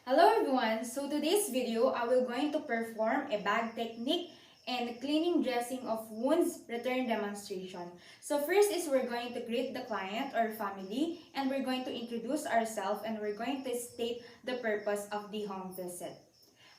Hello everyone! So today's video, I will going to perform a bag technique and cleaning dressing of wounds return demonstration. So first is we're going to greet the client or family and we're going to introduce ourselves and we're going to state the purpose of the home visit.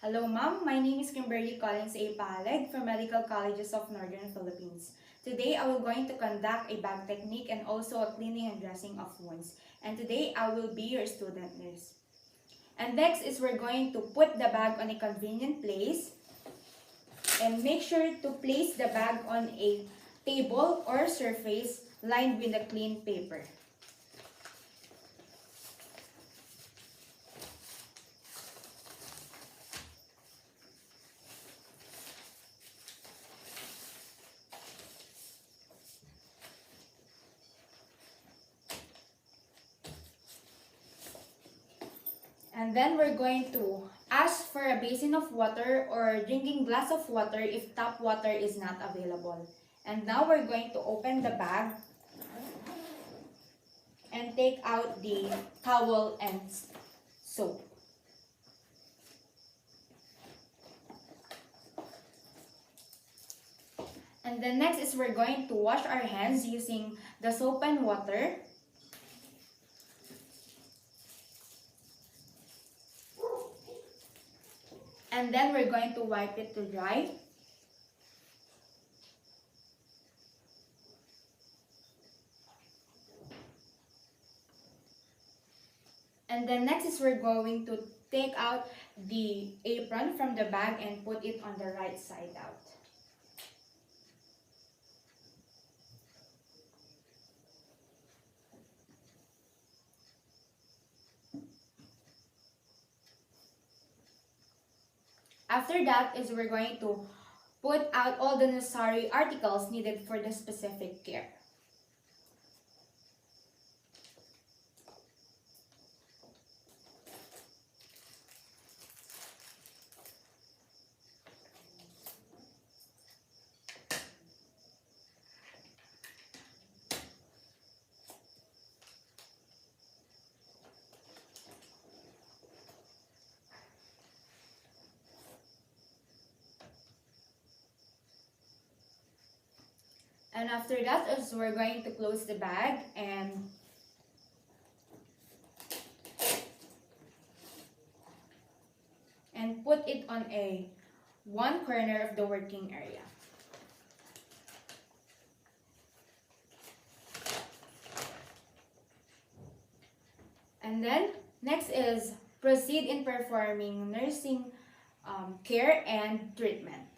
Hello ma'am, my name is Kimberly Collins A. Paleg from Medical Colleges of Northern Philippines. Today I will going to conduct a bag technique and also a cleaning and dressing of wounds. And today I will be your student nurse. And next is we're going to put the bag on a convenient place and make sure to place the bag on a table or surface lined with a clean paper. And then we're going to ask for a basin of water or drinking glass of water if tap water is not available. And now we're going to open the bag and take out the towel and soap. And then next is we're going to wash our hands using the soap and water. And then we're going to wipe it to dry. And then next is we're going to take out the apron from the bag and put it on the right side out. After that is we're going to put out all the necessary articles needed for the specific care. And after that is we're going to close the bag and put it on a one corner of the working area. And then next is proceed in performing nursing care and treatment.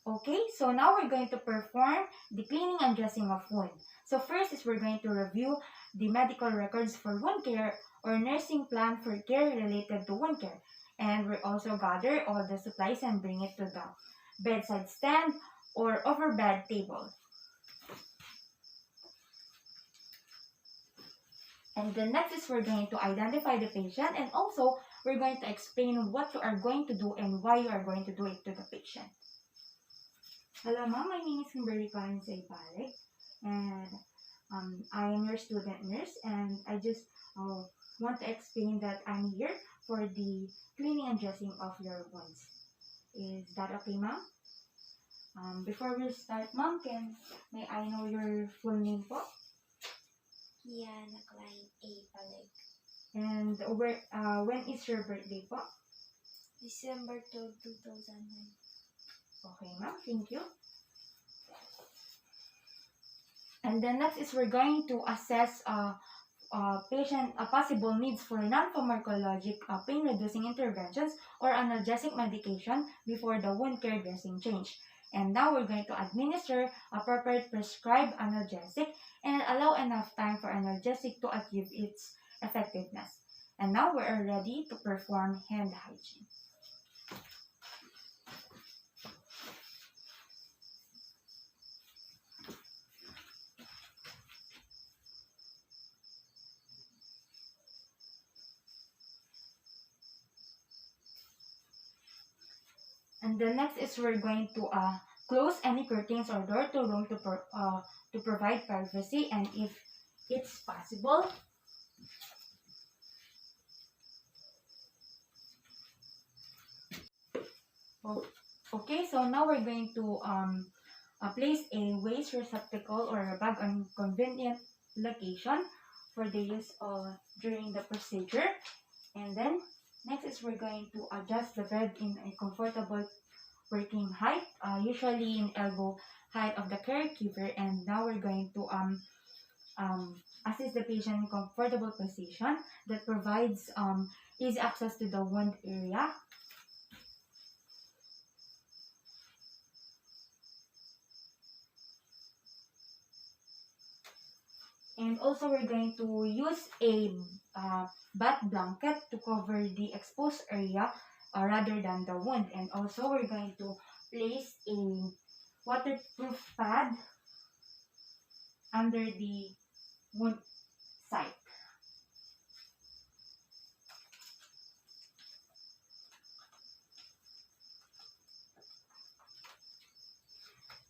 Okay, so now we're going to perform the cleaning and dressing of wound. So first is we're going to review the medical records for wound care or nursing plan for care related to wound care. And we also gather all the supplies and bring it to the bedside stand or over bed table. And the next is we're going to identify the patient and also we're going to explain what you are going to do and why you are going to do it to the patient. Hello ma'am, my name is Kimberly Collins A. Paleg and I am your student nurse and I just want to explain that I'm here for the cleaning and dressing of your wounds. Is that okay ma'am? Before we start ma'am, may I know your full name po? Kiana Klein A. Paleg. And when is your birthday po? December 12, 2009. Okay ma'am, thank you. And then next is we're going to assess patient possible needs for non-pharmacologic pain-reducing interventions or analgesic medication before the wound care dressing change. And now we're going to administer appropriate prescribed analgesic and allow enough time for analgesic to achieve its effectiveness. And now we are ready to perform hand hygiene. And the next is we're going to close any curtains or door to room to provide privacy, and if it's possible, Oh, okay, so now we're going to place a waste receptacle or a bag on convenient location for the use during the procedure. And then next is we're going to adjust the bed in a comfortable working height, usually in elbow height of the caregiver. And now we're going to assist the patient in comfortable position that provides easy access to the wound area. And also we're going to use a bath blanket to cover the exposed area rather than the wound. And also we're going to place a waterproof pad under the wound site.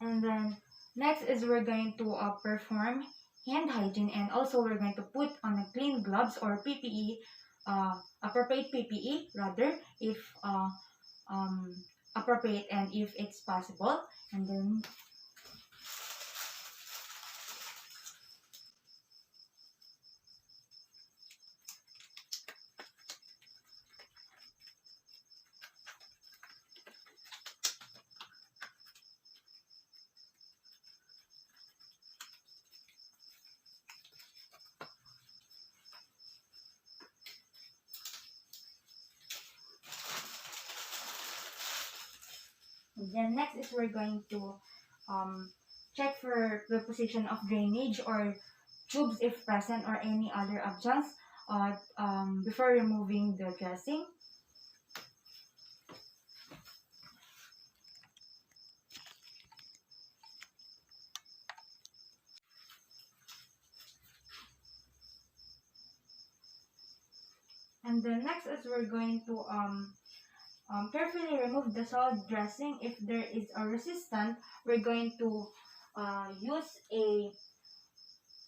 And then next is we're going to perform hand hygiene, and also we're going to put on a clean gloves or PPE, appropriate PPE rather, if appropriate and if it's possible. And then next is we're going to check for the position of drainage or tubes if present or any other objects before removing the dressing. And then next is we're going to carefully remove the solid dressing. If there is a resistant, we're going to use a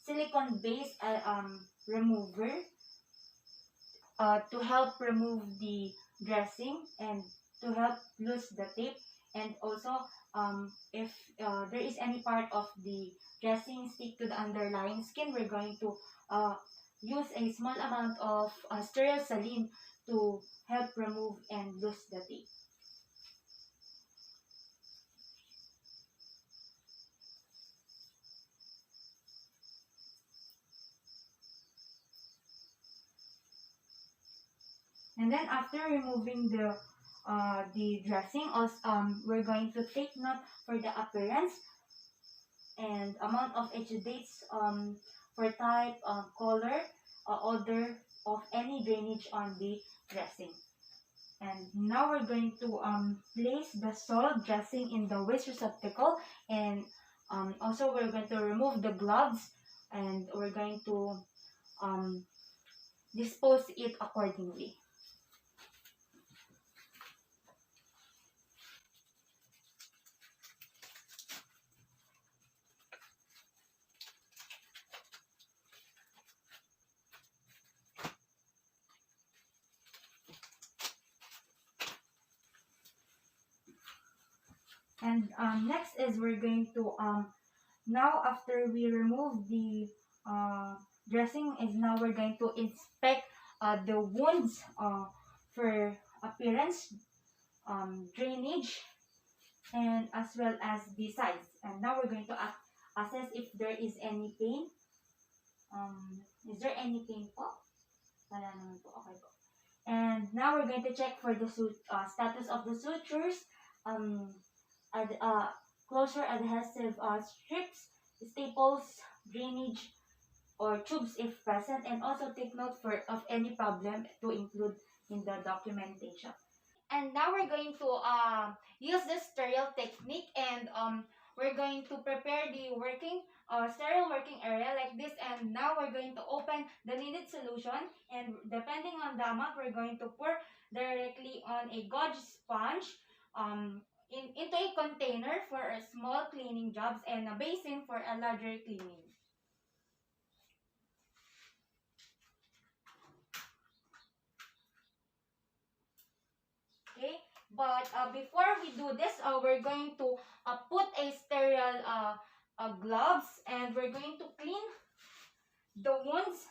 silicone-based remover to help remove the dressing and to help lose the tape. And also, if there is any part of the dressing stick to the underlying skin, we're going to use a small amount of sterile saline to help remove and lose the tape. And then after removing the dressing, also, we're going to take note for the appearance and amount of exudates for type, color, odor of any drainage on the dressing. And now we're going to place the solid dressing in the waste receptacle, and also we're going to remove the gloves, and we're going to dispose it accordingly. And next is we're going to now after we remove the dressing, is now we're going to inspect the wounds for appearance, drainage, and as well as the size. And now we're going to assess if there is any pain. Is there any pain po? Wala naman po. Okay po. And now we're going to check for the status of the sutures, closure adhesive strips, staples, drainage, or tubes if present, and also take note of any problem to include in the documentation. And now we're going to use the sterile technique, and we're going to prepare the sterile working area like this. And now we're going to open the needed solution, and depending on the amount, we're going to pour directly on a gauze sponge into a container for a small cleaning jobs and a basin for a larger cleaning. Okay, But before we do this, we're going to put a sterile gloves, and we're going to clean the wounds.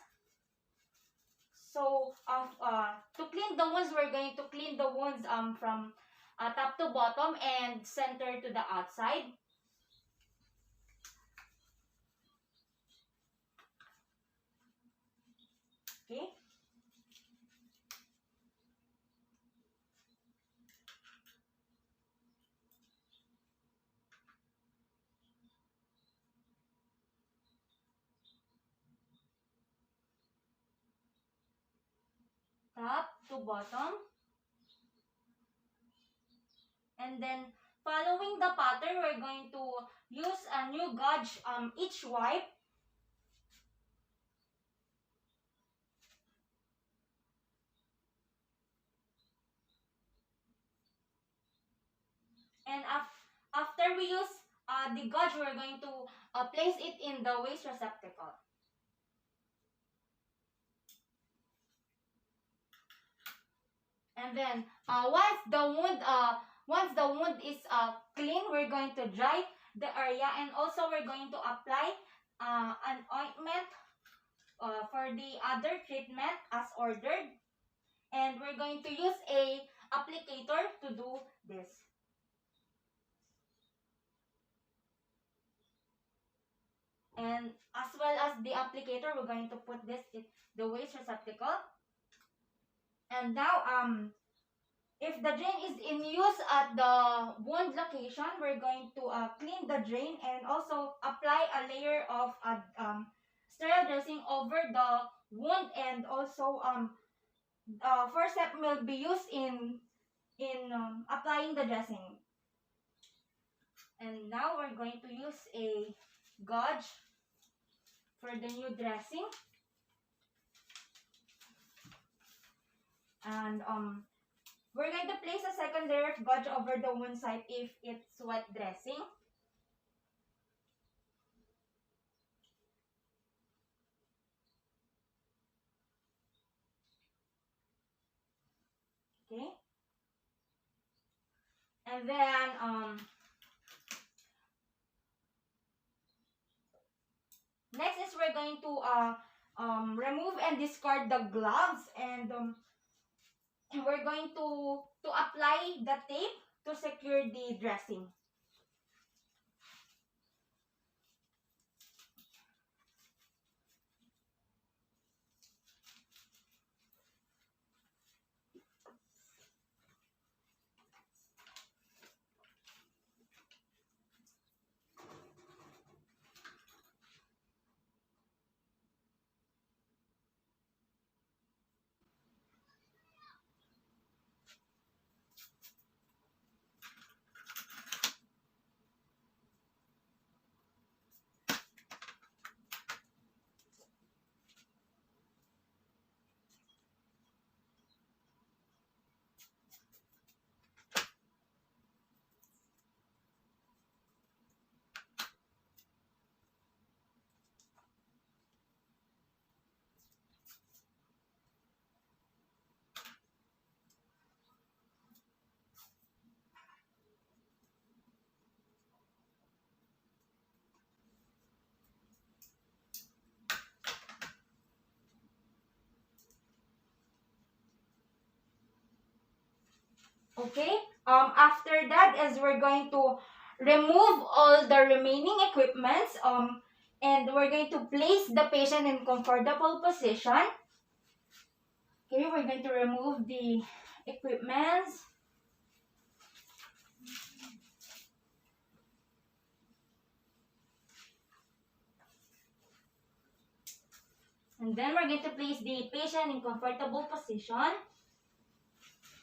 So to clean the wounds, we're going to clean the wounds from top to bottom and center to the outside. Okay. Top to bottom. And then following the pattern, we're going to use a new gauge each wipe. And after we use the gauge, we're going to place it in the waste receptacle. And then once the wound is clean, we're going to dry the area, and also we're going to apply an ointment for the other treatment as ordered. And we're going to use a applicator to do this. And as well as the applicator, we're going to put this in the waste receptacle. And now, if the drain is in use at the wound location, we're going to clean the drain and also apply a layer of sterile dressing over the wound, and also forceps will be used in applying the dressing. And now we're going to use a gauge for the new dressing. And we're going to place a second layer of gauge over the wound site if it's wet dressing. Okay. And then next is we're going to remove and discard the gloves, and we're going to apply the tape to secure the dressing. Okay. After that is we're going to remove all the remaining equipments. And we're going to place the patient in comfortable position. Okay, we're going to remove the equipments. And then we're going to place the patient in comfortable position.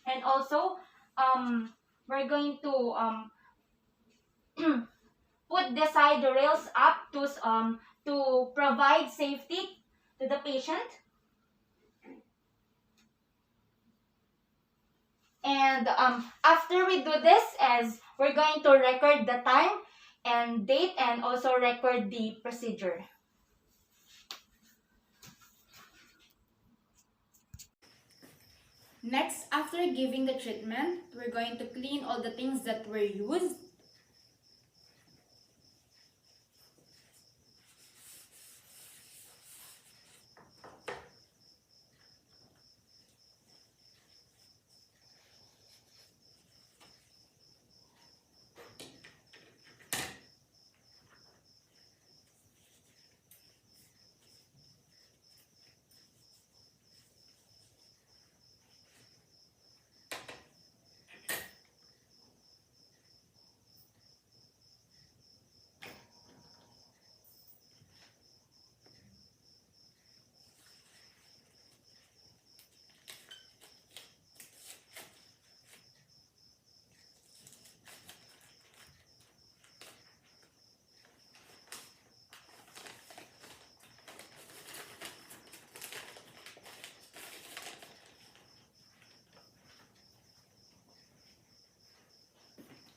And also, we're going to put the side rails up to provide safety to the patient. And after we do this, as we're going to record the time and date, and also record the procedure. Next, after giving the treatment, we're going to clean all the things that were used.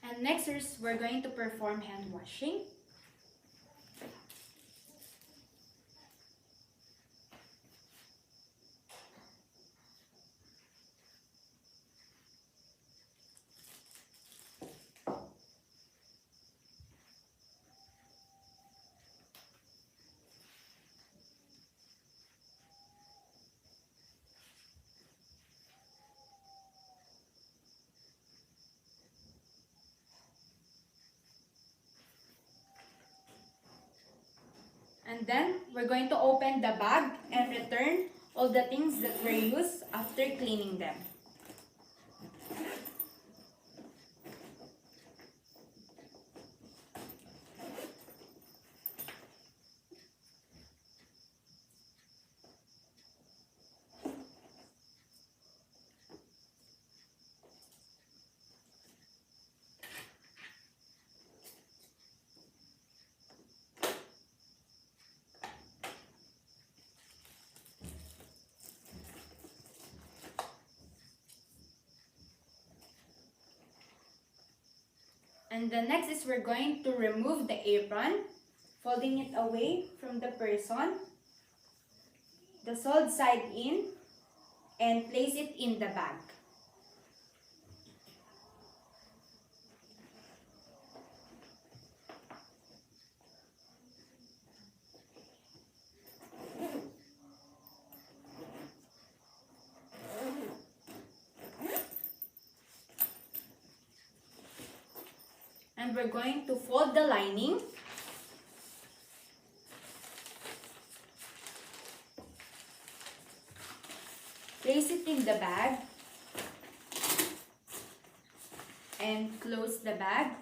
And next is we're going to perform hand washing. And then we're going to open the bag and return all the things that were used after cleaning them. And the next is we're going to remove the apron, folding it away from the person, the sewed side in, and place it in the bag. And we're going to fold the lining. Place it in the bag. And close the bag.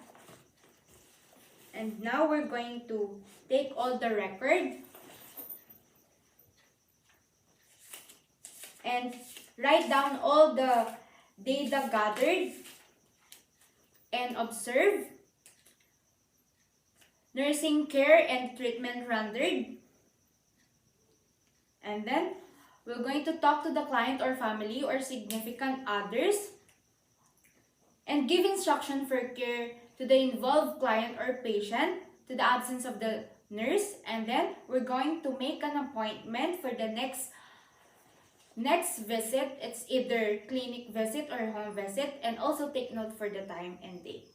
And now we're going to take all the record and write down all the data gathered and observed, nursing care and treatment rendered. And then we're going to talk to the client or family or significant others and give instruction for care to the involved client or patient to the absence of the nurse. And then we're going to make an appointment for the next visit. It's either clinic visit or home visit, and also take note for the time and date.